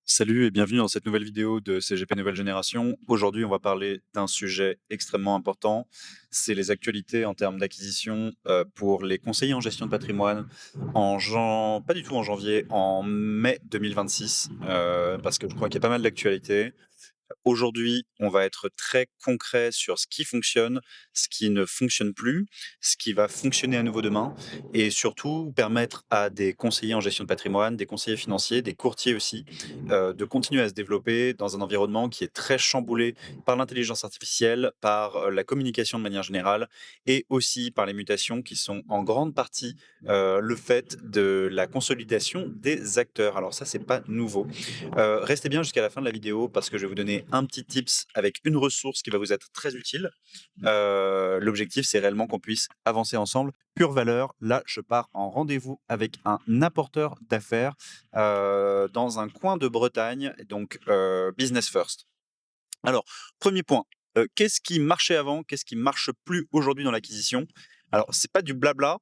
Salut et bienvenue dans cette nouvelle vidéo de CGP Nouvelle Génération. Aujourd'hui, on va parler d'un sujet extrêmement important. C'est les actualités en termes d'acquisition pour les conseillers en gestion de patrimoine pas du tout en janvier, en mai 2026, parce que je crois qu'il y a pas mal d'actualités. Aujourd'hui, on va être très concret sur ce qui fonctionne, ce qui ne fonctionne plus, ce qui va fonctionner à nouveau demain et surtout permettre à des conseillers en gestion de patrimoine, des conseillers financiers, des courtiers aussi, de continuer à se développer dans un environnement qui est très chamboulé par l'intelligence artificielle, par la communication de manière générale et aussi par les mutations qui sont en grande partie le fait de la consolidation des acteurs. Alors ça, c'est pas nouveau. Restez bien jusqu'à la fin de la vidéo parce que je vais vous donner un petit tips avec une ressource qui va vous être très utile. L'objectif, c'est réellement qu'on puisse avancer ensemble. Pure valeur, là, je pars en rendez-vous avec un apporteur d'affaires dans un coin de Bretagne, donc business first. Alors, premier point, qu'est-ce qui marchait avant? Qu'est-ce qui marche plus aujourd'hui dans l'acquisition? Alors, c'est pas du blabla,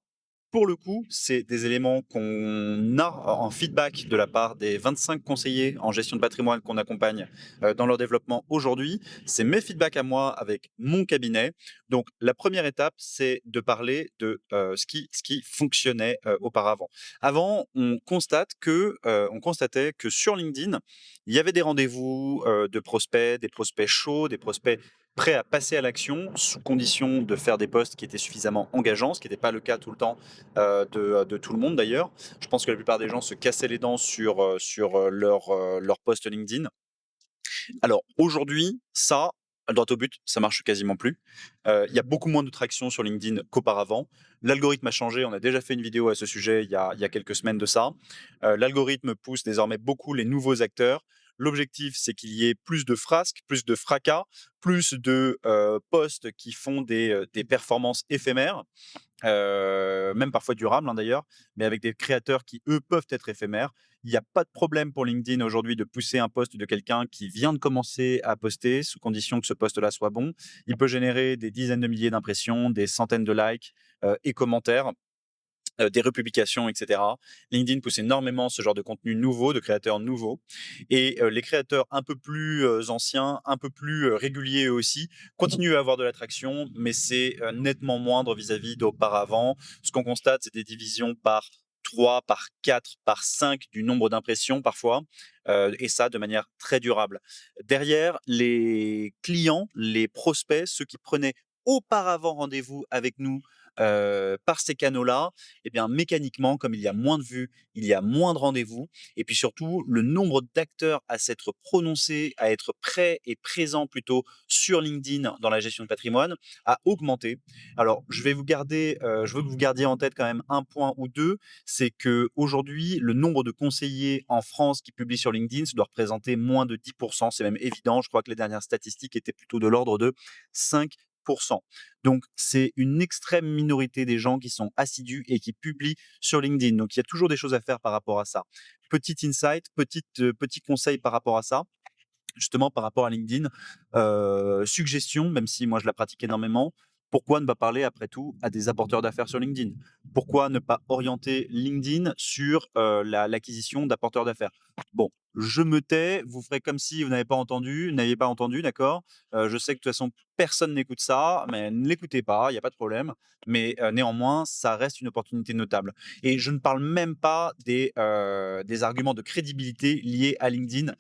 pour le coup, c'est des éléments qu'on a en feedback de la part des 25 conseillers en gestion de patrimoine qu'on accompagne dans leur développement aujourd'hui. C'est mes feedbacks à moi avec mon cabinet. Donc, la première étape, c'est de parler de ce qui fonctionnait auparavant. Avant, on constatait que sur LinkedIn, il y avait des rendez-vous de prospects, des prospects chauds, des prospects prêts à passer à l'action sous condition de faire des posts qui étaient suffisamment engageants, ce qui n'était pas le cas tout le temps de tout le monde d'ailleurs. Je pense que la plupart des gens se cassaient les dents sur leur post LinkedIn. Alors aujourd'hui, ça, droit au but, ça marche quasiment plus. Il y a beaucoup moins de traction sur LinkedIn qu'auparavant. L'algorithme a changé, on a déjà fait une vidéo à ce sujet il y a quelques semaines de ça. L'algorithme pousse désormais beaucoup les nouveaux acteurs. L'objectif, c'est qu'il y ait plus de frasques, plus de fracas, plus de posts qui font des performances éphémères, même parfois durables d'ailleurs, mais avec des créateurs qui, eux, peuvent être éphémères. Il n'y a pas de problème pour LinkedIn aujourd'hui de pousser un post de quelqu'un qui vient de commencer à poster, sous condition que ce post-là soit bon. Il peut générer des dizaines de milliers d'impressions, des centaines de likes et commentaires, des republications, etc. LinkedIn pousse énormément ce genre de contenu nouveau, de créateurs nouveaux. Et les créateurs un peu plus anciens, un peu plus réguliers eux aussi, continuent à avoir de l'attraction, mais c'est nettement moindre vis-à-vis d'auparavant. Ce qu'on constate, c'est des divisions par 3, par 4, par 5 du nombre d'impressions parfois, et ça de manière très durable. Derrière, les clients, les prospects, ceux qui prenaient auparavant rendez-vous avec nous par ces canaux-là, eh bien mécaniquement, comme il y a moins de vues, il y a moins de rendez-vous, et puis surtout, le nombre d'acteurs à s'être prononcés, à être prêts et présents plutôt sur LinkedIn dans la gestion de patrimoine a augmenté. Alors, je veux que vous gardiez en tête quand même un point ou deux, c'est que aujourd'hui, le nombre de conseillers en France qui publient sur LinkedIn, ça doit représenter moins de 10%, c'est même évident. Je crois que les dernières statistiques étaient plutôt de l'ordre de 5%. Donc, c'est une extrême minorité des gens qui sont assidus et qui publient sur LinkedIn. Donc, il y a toujours des choses à faire par rapport à ça. Petit insight, petit conseil par rapport à ça. Justement, par rapport à LinkedIn, suggestion, même si moi je la pratique énormément, pourquoi ne pas parler après tout à des apporteurs d'affaires sur LinkedIn? Pourquoi ne pas orienter LinkedIn sur l'acquisition d'apporteurs d'affaires? Bon, je me tais, vous ferez comme si vous n'aviez pas entendu, d'accord? Je sais que de toute façon personne n'écoute ça, mais ne l'écoutez pas, il y a pas de problème. Mais néanmoins, ça reste une opportunité notable. Et je ne parle même pas des arguments de crédibilité liés à LinkedIn,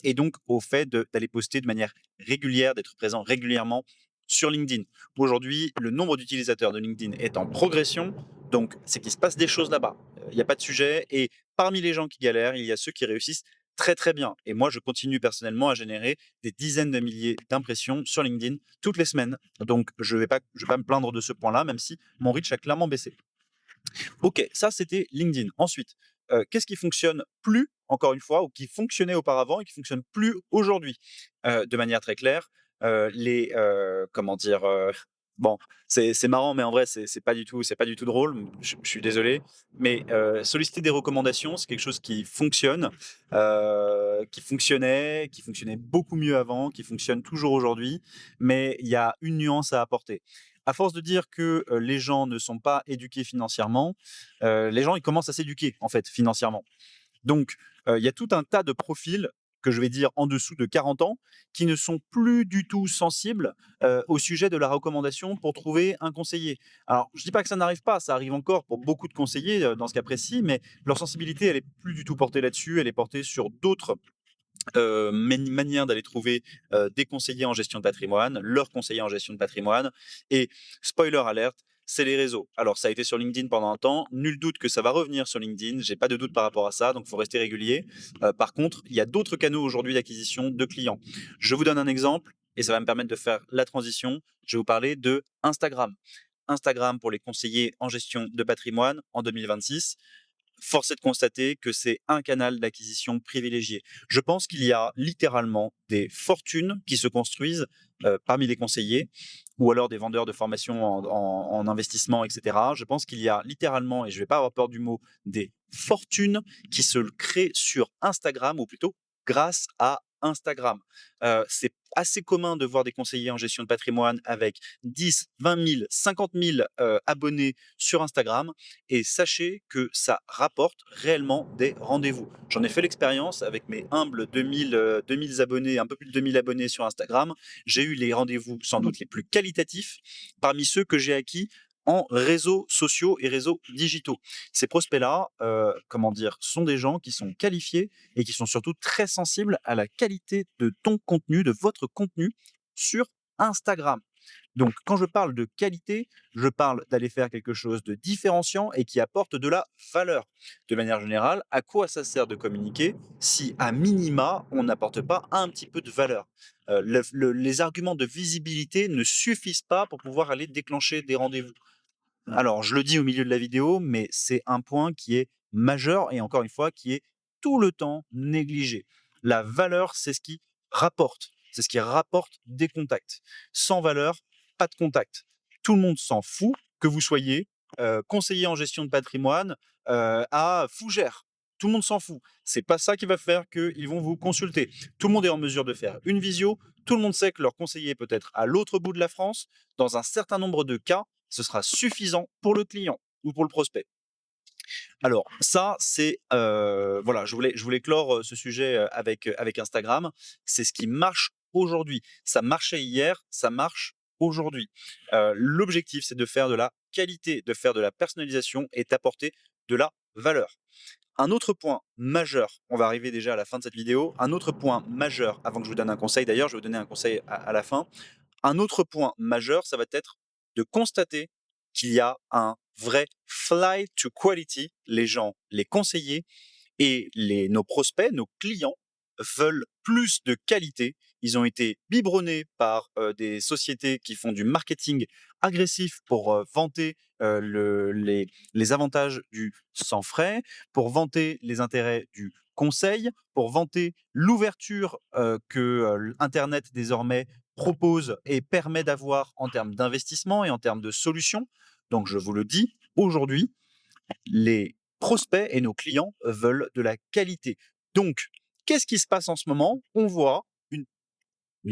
et donc au fait d'aller poster de manière régulière, d'être présent régulièrement sur LinkedIn. Aujourd'hui, le nombre d'utilisateurs de LinkedIn est en progression, donc c'est qu'il se passe des choses là-bas. Il n'y a pas de sujet. Et parmi les gens qui galèrent, il y a ceux qui réussissent très très bien. Et moi, je continue personnellement à générer des dizaines de milliers d'impressions sur LinkedIn toutes les semaines. Donc, je vais pas me plaindre de ce point-là, même si mon reach a clairement baissé. Ok, ça c'était LinkedIn. Ensuite, qu'est-ce qui fonctionne plus, encore une fois, ou qui fonctionnait auparavant et qui fonctionne plus aujourd'hui? De manière très claire, comment dire, bon, c'est marrant, mais en vrai, c'est pas du tout drôle. Je suis désolé, mais solliciter des recommandations, c'est quelque chose qui fonctionne, qui fonctionnait beaucoup mieux avant, qui fonctionne toujours aujourd'hui, mais il y a une nuance à apporter. À force de dire que les gens ne sont pas éduqués financièrement, les gens ils commencent à s'éduquer en fait financièrement. Donc, Il y a tout un tas de profils que je vais dire en dessous de 40 ans, qui ne sont plus du tout sensibles, au sujet de la recommandation pour trouver un conseiller. Alors, je dis pas que ça n'arrive pas, ça arrive encore pour beaucoup de conseillers, dans ce cas précis, mais leur sensibilité, elle est plus du tout portée là-dessus, elle est portée sur d'autres manière d'aller trouver des conseillers en gestion de patrimoine, leurs conseillers en gestion de patrimoine. Et spoiler alerte, c'est les réseaux. Alors, ça a été sur LinkedIn pendant un temps. Nul doute que ça va revenir sur LinkedIn. J'ai pas de doute par rapport à ça. Donc, il faut rester régulier. Par contre, il y a d'autres canaux aujourd'hui d'acquisition de clients. Je vous donne un exemple et ça va me permettre de faire la transition. Je vais vous parler de Instagram. Instagram pour les conseillers en gestion de patrimoine en 2026. Force est de constater que c'est un canal d'acquisition privilégié. Je pense qu'il y a littéralement des fortunes qui se construisent parmi les conseillers ou alors des vendeurs de formation en investissement, etc. Je pense qu'il y a littéralement, et je ne vais pas avoir peur du mot, des fortunes qui se créent sur Instagram ou plutôt grâce à Instagram. C'est assez commun de voir des conseillers en gestion de patrimoine avec 10, 20 000, 50 000 abonnés sur Instagram et sachez que ça rapporte réellement des rendez-vous. J'en ai fait l'expérience avec mes humbles 2000 abonnés, un peu plus de 2000 abonnés sur Instagram. J'ai eu les rendez-vous sans doute les plus qualitatifs parmi ceux que j'ai acquis en réseaux sociaux et réseaux digitaux. Ces prospects-là, comment dire, sont des gens qui sont qualifiés et qui sont surtout très sensibles à la qualité de ton contenu, de votre contenu sur Instagram. Donc, quand je parle de qualité, je parle d'aller faire quelque chose de différenciant et qui apporte de la valeur. De manière générale, à quoi ça sert de communiquer si, à minima, on n'apporte pas un petit peu de valeur? Les arguments de visibilité ne suffisent pas pour pouvoir aller déclencher des rendez-vous. Alors, je le dis au milieu de la vidéo, mais c'est un point qui est majeur et encore une fois, qui est tout le temps négligé. La valeur, c'est ce qui rapporte. C'est ce qui rapporte des contacts. Sans valeur, pas de contact. Tout le monde s'en fout que vous soyez conseiller en gestion de patrimoine à Fougères. Tout le monde s'en fout. C'est pas ça qui va faire qu'ils vont vous consulter. Tout le monde est en mesure de faire une visio. Tout le monde sait que leur conseiller peut être à l'autre bout de la France. Dans un certain nombre de cas, ce sera suffisant pour le client ou pour le prospect. Alors ça, c'est voilà, je voulais clore ce sujet avec Instagram. C'est ce qui marche aujourd'hui. Ça marchait hier, ça marche aujourd'hui. L'objectif, c'est de faire de la qualité, de faire de la personnalisation et d'apporter de la valeur. Un autre point majeur, on va arriver déjà à la fin de cette vidéo. Un autre point majeur, avant que je vous donne un conseil, d'ailleurs, je vais vous donner un conseil à la fin. Un autre point majeur, ça va être de constater qu'il y a un vrai flight to quality. Les gens, les conseillers et nos prospects, nos clients veulent plus de qualité. Ils ont été biberonnés par des sociétés qui font du marketing agressif pour vanter les avantages du sans frais, pour vanter les intérêts du conseil, pour vanter l'ouverture que Internet désormais propose et permet d'avoir en termes d'investissement et en termes de solutions. Donc je vous le dis, aujourd'hui, les prospects et nos clients veulent de la qualité. Donc, qu'est-ce qui se passe en ce moment? On voit une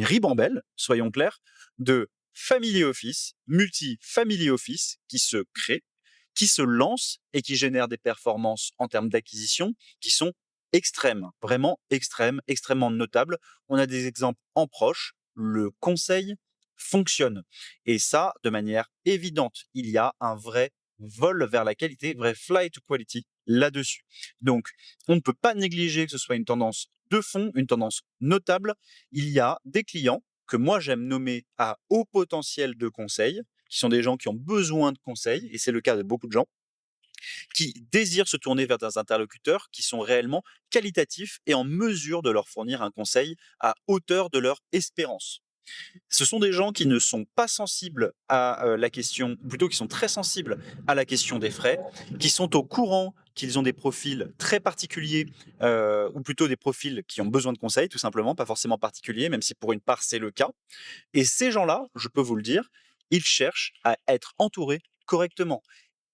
ribambelle, soyons clairs, de family office, multi-family office qui se créent, qui se lancent et qui génèrent des performances en termes d'acquisition qui sont extrêmes, vraiment extrêmes, extrêmement notables. On a des exemples en proche. Le conseil fonctionne. Et ça, de manière évidente, il y a un vrai vol vers la qualité, vrai flight to quality là-dessus. Donc, on ne peut pas négliger que ce soit une tendance de fond, une tendance notable. Il y a des clients que moi j'aime nommer à haut potentiel de conseil, qui sont des gens qui ont besoin de conseils, et c'est le cas de beaucoup de gens, qui désirent se tourner vers des interlocuteurs qui sont réellement qualitatifs et en mesure de leur fournir un conseil à hauteur de leur espérance. Ce sont des gens qui ne sont pas sensibles à la question, plutôt qui sont très sensibles à la question des frais, qui sont au courant qu'ils ont des profils très particuliers, ou plutôt des profils qui ont besoin de conseils, tout simplement, pas forcément particuliers, même si pour une part c'est le cas. Et ces gens-là, je peux vous le dire, ils cherchent à être entourés correctement.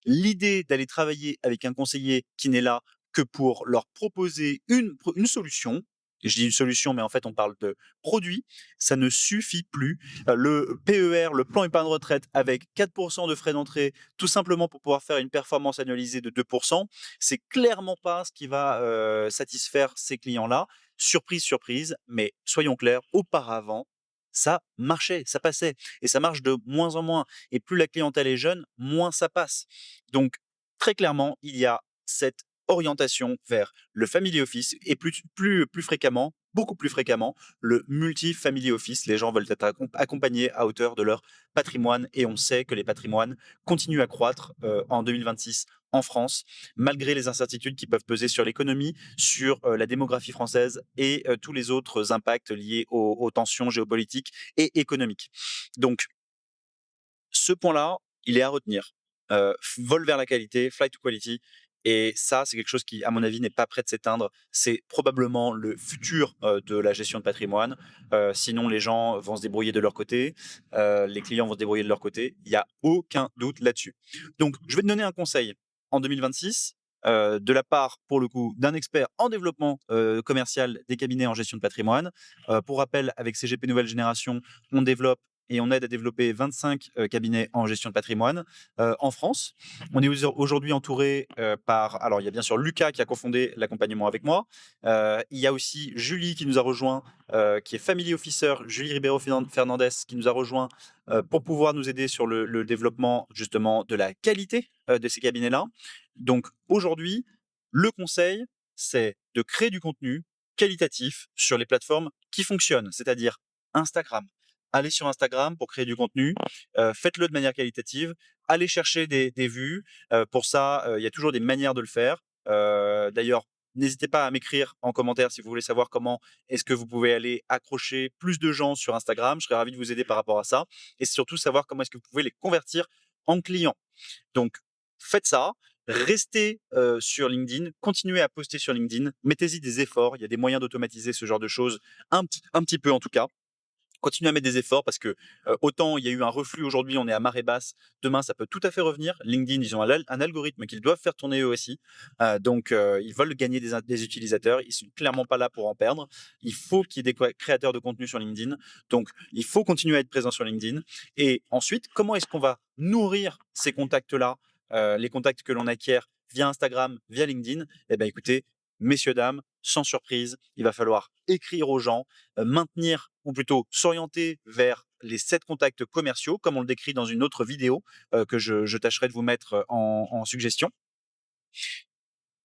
L'idée d'aller travailler avec un conseiller qui n'est là que pour leur proposer une solution, je dis une solution, mais en fait, on parle de produit, ça ne suffit plus. Le PER, le plan épargne retraite, avec 4% de frais d'entrée, tout simplement pour pouvoir faire une performance annualisée de 2%, c'est clairement pas ce qui va satisfaire ces clients-là. Surprise, surprise, mais soyons clairs, auparavant, ça marchait, ça passait, et ça marche de moins en moins. Et plus la clientèle est jeune, moins ça passe. Donc, très clairement, il y a cette orientation vers le family office et plus fréquemment, beaucoup plus fréquemment, le multi-family office. Les gens veulent être accompagnés à hauteur de leur patrimoine, et on sait que les patrimoines continuent à croître en 2026 en France, malgré les incertitudes qui peuvent peser sur l'économie, sur la démographie française et tous les autres impacts liés aux tensions géopolitiques et économiques. Donc, ce point-là, il est à retenir. Vol vers la qualité, flight to quality. Et ça, c'est quelque chose qui, à mon avis, n'est pas prêt de s'éteindre. C'est probablement le futur de la gestion de patrimoine. Sinon, les gens vont se débrouiller de leur côté, les clients vont se débrouiller de leur côté. Il n'y a aucun doute là-dessus. Donc, je vais te donner un conseil en 2026. De la part, pour le coup, d'un expert en développement commercial des cabinets en gestion de patrimoine. Pour rappel, avec CGP Nouvelle Génération, on développe et on aide à développer 25 cabinets en gestion de patrimoine en France. On est aujourd'hui entouré par, alors il y a bien sûr Lucas qui a cofondé l'accompagnement avec moi. Il y a aussi Julie qui nous a rejoint, qui est Family Officer, Julie Ribeiro Fernandez, qui nous a rejoint pour pouvoir nous aider sur le développement justement de la qualité de ces cabinets-là. Donc aujourd'hui, le conseil, c'est de créer du contenu qualitatif sur les plateformes qui fonctionnent, c'est-à-dire Instagram. Allez sur Instagram pour créer du contenu, faites-le de manière qualitative, allez chercher des vues. Pour ça, il y a toujours des manières de le faire. D'ailleurs, n'hésitez pas à m'écrire en commentaire si vous voulez savoir comment est-ce que vous pouvez aller accrocher plus de gens sur Instagram. Je serais ravi de vous aider par rapport à ça. Et surtout savoir comment est-ce que vous pouvez les convertir en clients. Donc, faites ça. Restez sur LinkedIn, continuez à poster sur LinkedIn, mettez-y des efforts. Il y a des moyens d'automatiser ce genre de choses, un petit peu en tout cas. Continuez à mettre des efforts parce que autant il y a eu un reflux aujourd'hui, on est à marée basse, demain ça peut tout à fait revenir. LinkedIn, ils ont un algorithme qu'ils doivent faire tourner eux aussi. Donc ils veulent gagner des utilisateurs, ils sont clairement pas là pour en perdre. Il faut qu'il y ait des créateurs de contenu sur LinkedIn. Donc il faut continuer à être présent sur LinkedIn. Et ensuite, comment est-ce qu'on va nourrir ces contacts-là, les contacts que l'on acquiert via Instagram, via LinkedIn? Eh bien écoutez, messieurs, dames, sans surprise, il va falloir écrire aux gens, maintenir ou plutôt s'orienter vers les 7 contacts commerciaux, comme on le décrit dans une autre vidéo que je tâcherai de vous mettre en suggestion.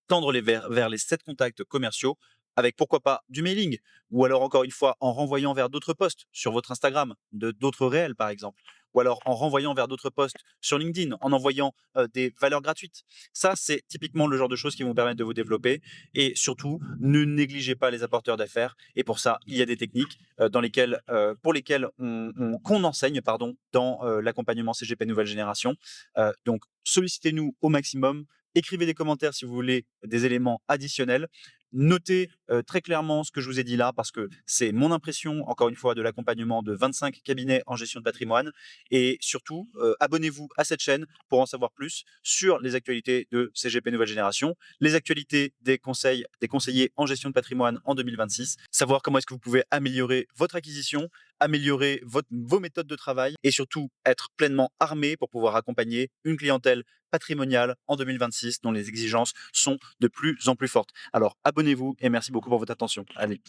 Tendre vers les 7 contacts commerciaux avec pourquoi pas du mailing, ou alors encore une fois en renvoyant vers d'autres posts sur votre Instagram, d'autres réels par exemple, ou alors en renvoyant vers d'autres posts sur LinkedIn, en envoyant des valeurs gratuites. Ça, c'est typiquement le genre de choses qui vont vous permettre de vous développer. Et surtout, ne négligez pas les apporteurs d'affaires. Et pour ça, il y a des techniques pour lesquelles qu'on enseigne dans l'accompagnement CGP Nouvelle Génération. Donc, sollicitez-nous au maximum. Écrivez des commentaires si vous voulez des éléments additionnels. Notez très clairement ce que je vous ai dit là, parce que c'est mon impression, encore une fois, de l'accompagnement de 25 cabinets en gestion de patrimoine. Et surtout, abonnez-vous à cette chaîne pour en savoir plus sur les actualités de CGP Nouvelle Génération, les actualités des conseillers en gestion de patrimoine en 2026, savoir comment est-ce que vous pouvez améliorer votre acquisition, améliorer vos méthodes de travail, et surtout être pleinement armé pour pouvoir accompagner une clientèle patrimoniale en 2026 dont les exigences sont de plus en plus fortes. Alors abonnez-vous et merci beaucoup pour votre attention. Allez.